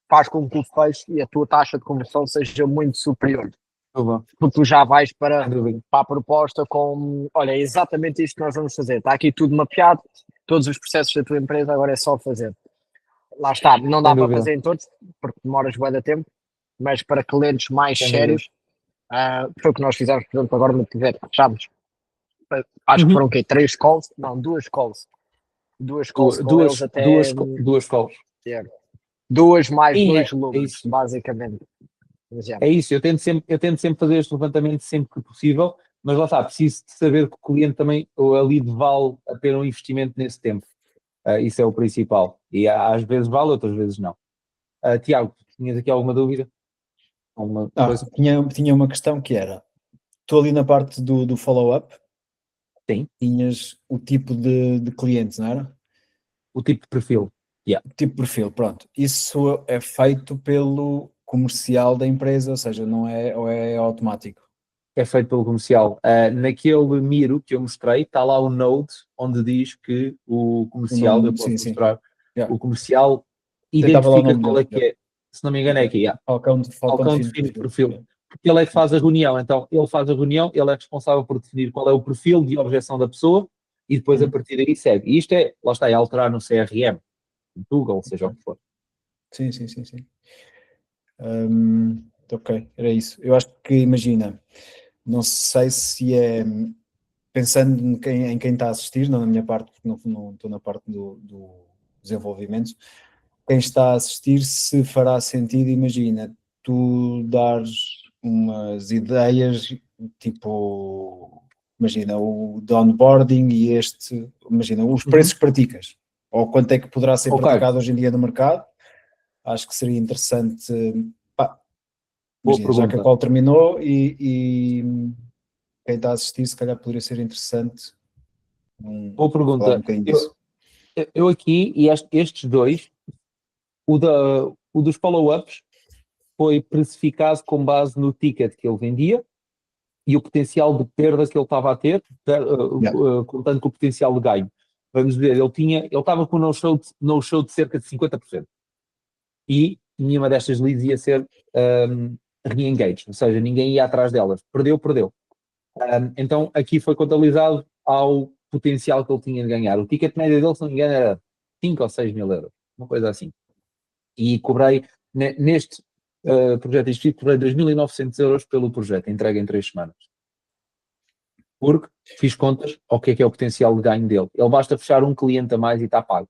faz com que o feche e a tua taxa de conversão seja muito superior. Porque tu já vais para a proposta com, olha, é exatamente isto que nós vamos fazer. Está aqui tudo mapeado, todos os processos da tua empresa, agora é só fazer. Lá está, não dá para fazer em todos, porque demoras bué de tempo, mas para clientes mais sérios, foi o que nós fizemos, por exemplo, agora no Tiver, fechámos. Acho que foram o quê? 3 calls? Não, 2 calls. 2 calls com eles até... Duas calls. Yeah. 2 mais Sim, 2 é números, isso. basicamente. É isso, eu tento sempre fazer este levantamento sempre que possível, mas lá está, preciso de saber que o cliente também, ou a lead vale a pena um investimento nesse tempo. Isso é o principal. E às vezes vale, outras vezes não. Tiago, tinhas aqui alguma dúvida? Tinha uma questão que era, tu ali na parte do follow-up, Sim. tinhas o tipo de clientes, não era? O tipo de perfil. O tipo de perfil, pronto. Isso é feito pelo comercial da empresa, ou seja, não é, ou é automático? É feito pelo comercial. Naquele Miro que eu mostrei, está lá o node onde diz que o comercial, eu posso mostrar, o comercial identifica qual é que é. Se não me engano é aqui, Falcão define perfil. Porque ele é que faz a reunião, então ele faz a reunião, ele é responsável por definir qual é o perfil de objeção da pessoa e depois a partir daí segue. E isto é, lá está, é alterar no CRM, no Google, seja o que for. Sim. Ok, era isso. Eu acho que, imagina, não sei se é, pensando em quem está a assistir, não na minha parte, porque não estou na parte do desenvolvimento, quem está a assistir, se fará sentido, imagina, tu dares umas ideias, tipo, imagina, o de onboarding e imagina, os preços que praticas, ou quanto é que poderá ser praticado hoje em dia no mercado. Acho que seria interessante, imagina, já que a call terminou e quem está a assistir, se calhar poderia ser interessante. Boa pergunta. Eu aqui, e estes dois, o dos follow-ups foi precificado com base no ticket que ele vendia e o potencial de perda que ele estava a ter, contando com o potencial de ganho. Vamos ver, ele estava com um no-show de cerca de 50%. E nenhuma destas leads ia ser re-engaged, ou seja, ninguém ia atrás delas. Perdeu. Então aqui foi contabilizado ao potencial que ele tinha de ganhar. O ticket médio dele, se não me engano, era 5 ou 6 mil euros, uma coisa assim. E cobrei, neste projeto inscrito, cobrei 2.900 euros pelo projeto, entregue em 3 semanas. Porque fiz contas ao que é o potencial de ganho dele. Ele basta fechar um cliente a mais e está pago.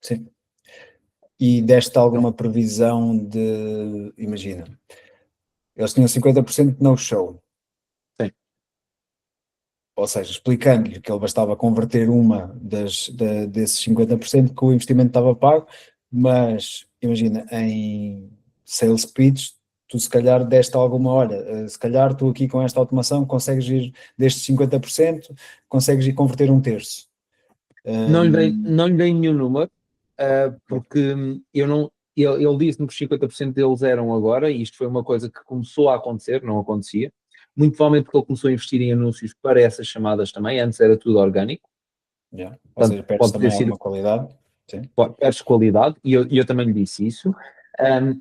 Sim. E deste alguma previsão de, imagina, eles tinham 50% de no-show. Sim. Ou seja, explicando-lhe que ele bastava converter uma desses 50% que o investimento estava pago, mas imagina, em sales pitch, tu se calhar deste alguma hora, se calhar tu aqui com esta automação consegues ir destes 50%, consegues ir converter um terço. Não lhe dei nenhum número, porque ele disse-me que os 50% deles eram agora, e isto foi uma coisa que começou a acontecer, não acontecia, muito provavelmente porque ele começou a investir em anúncios para essas chamadas também, antes era tudo orgânico. Ou seja, perdes também alguma qualidade. Sim. Perdes qualidade, e eu também lhe disse isso.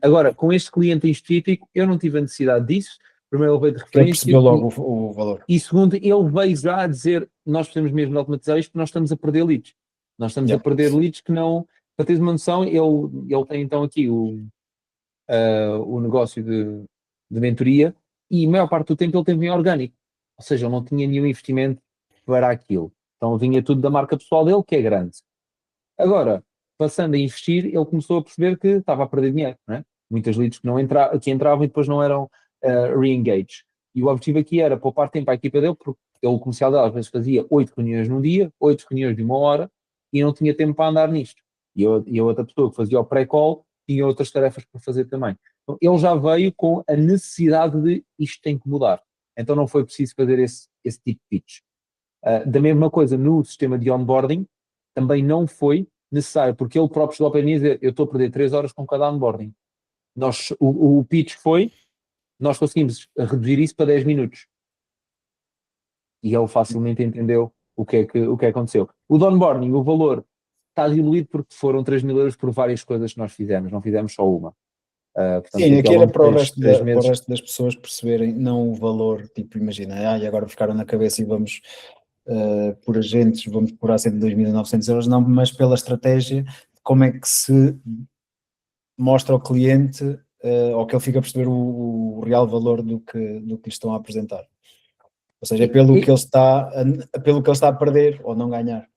Agora, com este cliente em específico, eu não tive a necessidade disso. Primeiro, ele veio de referência. Ele percebeu logo o valor. E segundo, ele veio já a dizer, nós precisamos mesmo de automatizar isto porque nós estamos a perder leads. Nós estamos a perder leads que não... Para teres uma noção, ele tem então aqui o negócio de mentoria e a maior parte do tempo ele teve em orgânico. Ou seja, ele não tinha nenhum investimento para aquilo. Então vinha tudo da marca pessoal dele, que é grande. Agora, passando a investir, ele começou a perceber que estava a perder dinheiro, não é? muitas leads que entravam e depois não eram re-engaged. E o objetivo aqui era poupar tempo à equipa dele, porque o comercial dela às vezes fazia 8 reuniões num dia, 8 reuniões de 1 hora, e não tinha tempo para andar nisto. E a outra pessoa que fazia o pré-call tinha outras tarefas para fazer também. Então, ele já veio com a necessidade de isto tem que mudar. Então não foi preciso fazer esse tipo de pitch. Da mesma coisa, no sistema de onboarding, também não foi necessário, porque ele próprio chegou para mim e dizer, eu estou a perder 3 horas com cada onboarding. O pitch foi, nós conseguimos reduzir isso para 10 minutos. E ele facilmente entendeu o que aconteceu. O de onboarding, o valor está diluído porque foram 3.000 euros por várias coisas que nós fizemos, não fizemos só uma. Portanto, Sim, aqui era para o resto, três para o meses. resto das pessoas perceberem, não o valor, tipo, imagina, e agora ficaram na cabeça e vamos por agentes, vamos por a 2.900 euros, não, mas pela estratégia, de como é que se mostra ao cliente, ou que ele fica a perceber o real valor do que lhe estão a apresentar. Ou seja, é pelo que ele está a perder ou não ganhar.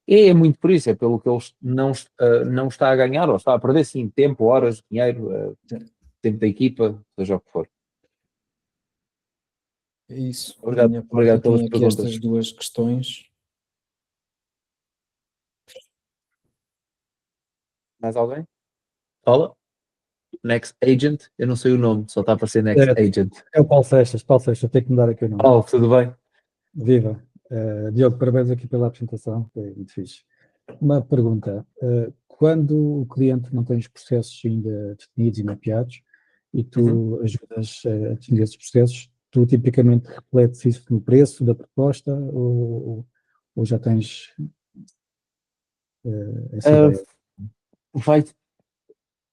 É muito por isso, é pelo que ele não está a ganhar, ou está a perder, sim, tempo, horas, dinheiro, tempo da equipa, seja o que for. É isso. Obrigado Eu pelas tinha aqui perguntas. estas duas questões. Mais alguém? Fala. Next Agent, eu não sei o nome, só está a aparecer Next Agent. É o Paulo Seixas, tenho que mudar aqui o nome. Paulo, tudo bem? Viva. Diogo, parabéns aqui pela apresentação, foi muito fixe. Uma pergunta, quando o cliente não tem os processos ainda definidos e mapeados e tu ajudas a definir esses processos, tu tipicamente refletes isso no preço da proposta ou já tens essa ideia?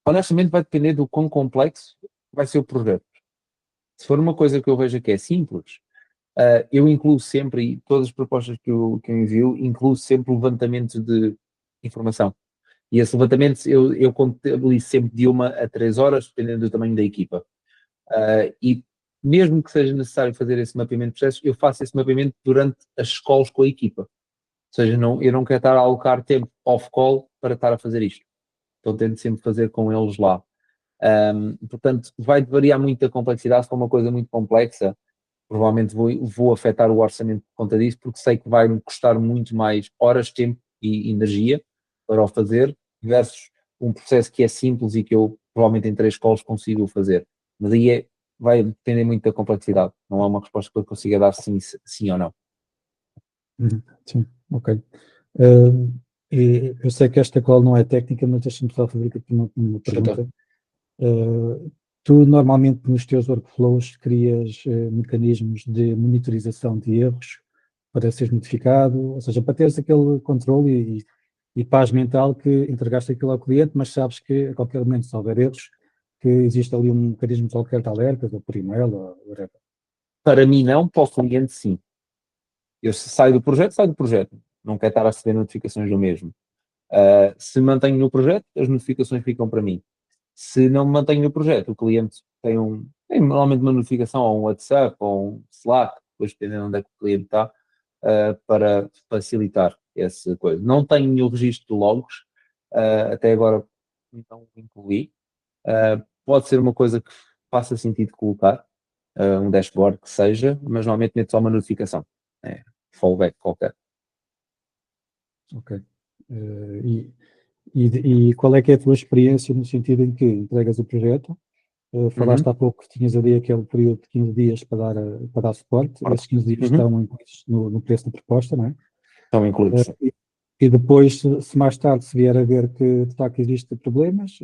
Honestamente vai depender do quão complexo vai ser o projeto. Se for uma coisa que eu vejo que é simples, eu incluo sempre, e todas as propostas que eu envio, incluo sempre levantamentos de informação. E esse levantamento eu contabilizo sempre de 1 a 3 horas, dependendo do tamanho da equipa. E mesmo que seja necessário fazer esse mapeamento de processos, eu faço esse mapeamento durante as calls com a equipa. Ou seja, eu não quero estar a alocar tempo off-call para estar a fazer isto. Então tento sempre fazer com eles lá. Portanto, vai variar muito a complexidade. Se for uma coisa muito complexa, provavelmente vou afetar o orçamento por conta disso, porque sei que vai-me custar muito mais horas, tempo e energia para o fazer, versus um processo que é simples e que eu provavelmente em 3 calls consigo fazer. Mas aí vai depender muito da complexidade. Não é uma resposta que eu consiga dar sim ou não. Sim, ok. E eu sei que esta call não é técnica, mas deixa-me só fazer aqui uma pergunta. Tu normalmente nos teus workflows crias mecanismos de monitorização de erros para seres notificado, ou seja, para teres aquele controle e paz mental que entregaste aquilo ao cliente, mas sabes que a qualquer momento, se houver erros, que existe ali um mecanismo qualquer de alertas, ou por e-mail, ou whatever. Para mim não, para o cliente sim. Eu saio do projeto. Não quero estar a receber notificações do mesmo. Se mantenho no projeto, as notificações ficam para mim. Se não me mantenho no projeto, o cliente tem normalmente uma notificação ou um WhatsApp ou um Slack, depois dependendo de onde é que o cliente está, para facilitar essa coisa. Não tenho o registro de logos, até agora não incluí. Pode ser uma coisa que faça sentido colocar, um dashboard que seja, mas normalmente meto só uma notificação. Fallback qualquer. Ok. E qual é que é a tua experiência no sentido em que entregas o projeto? Falaste há pouco que tinhas ali aquele período de 15 dias para dar suporte. Esses 15 dias estão incluídos no preço da proposta, não é? Estão incluídos. E depois, se mais tarde se vier a ver que de facto existem problemas,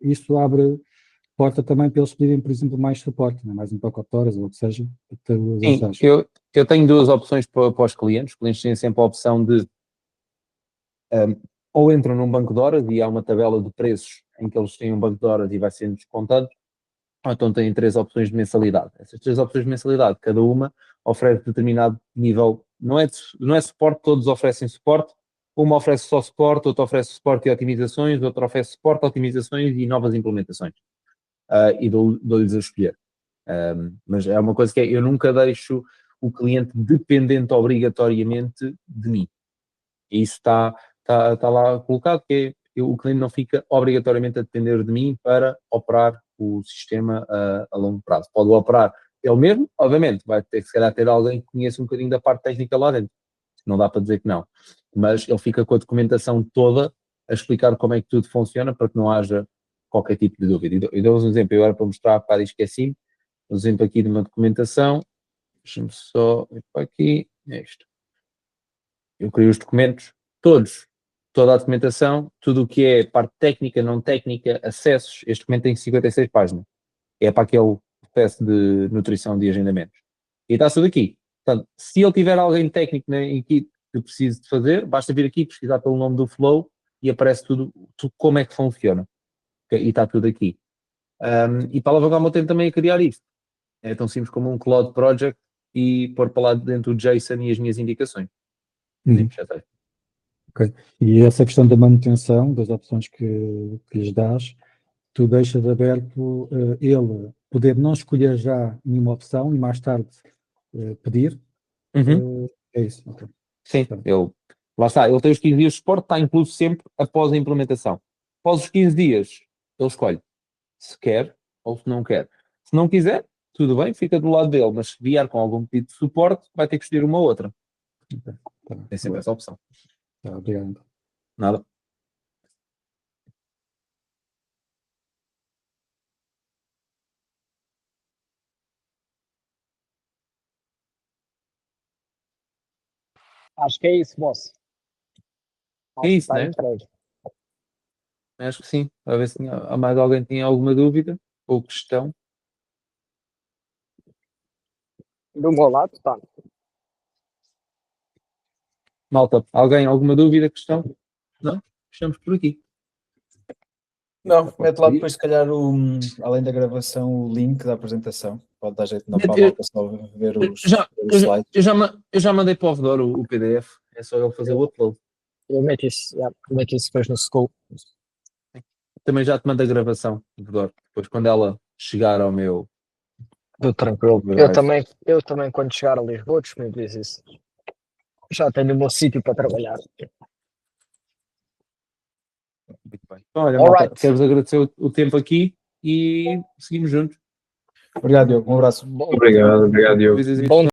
isso abre porta também para eles pedirem, por exemplo, mais suporte, mais um pacote de horas ou o que seja. Sim, eu tenho 2 opções para os clientes. Os clientes têm sempre a opção de ou entram num banco de horas e há uma tabela de preços em que eles têm um banco de horas e vai sendo descontado, ou então têm 3 opções de mensalidade. Essas 3 opções de mensalidade, cada uma oferece determinado nível, não é suporte, todos oferecem suporte, uma oferece só suporte, outra oferece suporte e otimizações, outra oferece suporte, otimizações e novas implementações. E dou-lhes a escolher. Mas é uma coisa que eu nunca deixo o cliente dependente obrigatoriamente de mim. E isso está lá colocado, que o cliente não fica obrigatoriamente a depender de mim para operar o sistema a longo prazo. Pode operar ele mesmo, obviamente, vai ter que se calhar ter alguém que conheça um bocadinho da parte técnica lá dentro. Não dá para dizer que não. Mas ele fica com a documentação toda a explicar como é que tudo funciona para que não haja qualquer tipo de dúvida. Eu dou-vos um exemplo, eu era para mostrar, para esqueci, um exemplo aqui de uma documentação. Deixa-me só ir para aqui, é isto. Eu criei os documentos todos, toda a documentação, tudo o que é parte técnica, não técnica, acessos. Este documento tem 56 páginas. É para aquele processo de nutrição de agendamentos. E está tudo aqui. Portanto, se ele tiver alguém técnico na equipe que precise de fazer, basta vir aqui, pesquisar pelo nome do flow e aparece tudo como é que funciona. Okay? E está tudo aqui. E para alavancar o meu tempo também a criar isto. É tão simples como um Cloud Project e pôr para lá dentro o JSON e as minhas indicações. Já está. E essa questão da manutenção, das opções que lhes dás, tu deixas aberto ele poder não escolher já nenhuma opção e mais tarde pedir. É isso. Okay. Sim, lá está, ele tem os 15 dias de suporte, está incluso sempre após a implementação. Após os 15 dias, ele escolhe se quer ou se não quer. Se não quiser, tudo bem, fica do lado dele, mas se vier com algum pedido de suporte, vai ter que escolher uma ou outra. Okay. Tá. Tem sempre essa opção. Tá, obrigado. Nada. Acho que é isso, boss. É isso, Está né? entregue. Acho que sim. A ver se mais alguém tinha alguma dúvida ou questão. Do meu lado, tá. Malta, alguém alguma dúvida, questão? Não? Estamos por aqui. Não, mete lá depois, se calhar, além da gravação, o link da apresentação. Pode dar jeito, não para a malta só ver os slides. Eu já mandei para o Vedor o PDF, é só ele fazer o upload. Eu meto isso depois no School. Também já te mando a gravação, Vedor, depois quando ela chegar ao meu... Tudo tranquilo. Eu também, quando chegar a Lisboa, disponibilizo isso. Já tenho o meu sítio para trabalhar. Muito bem. Então, olha, Alright. malta, quero-vos agradecer o tempo aqui e seguimos juntos. Obrigado, Diogo. Um abraço. Obrigado, Diogo. Bom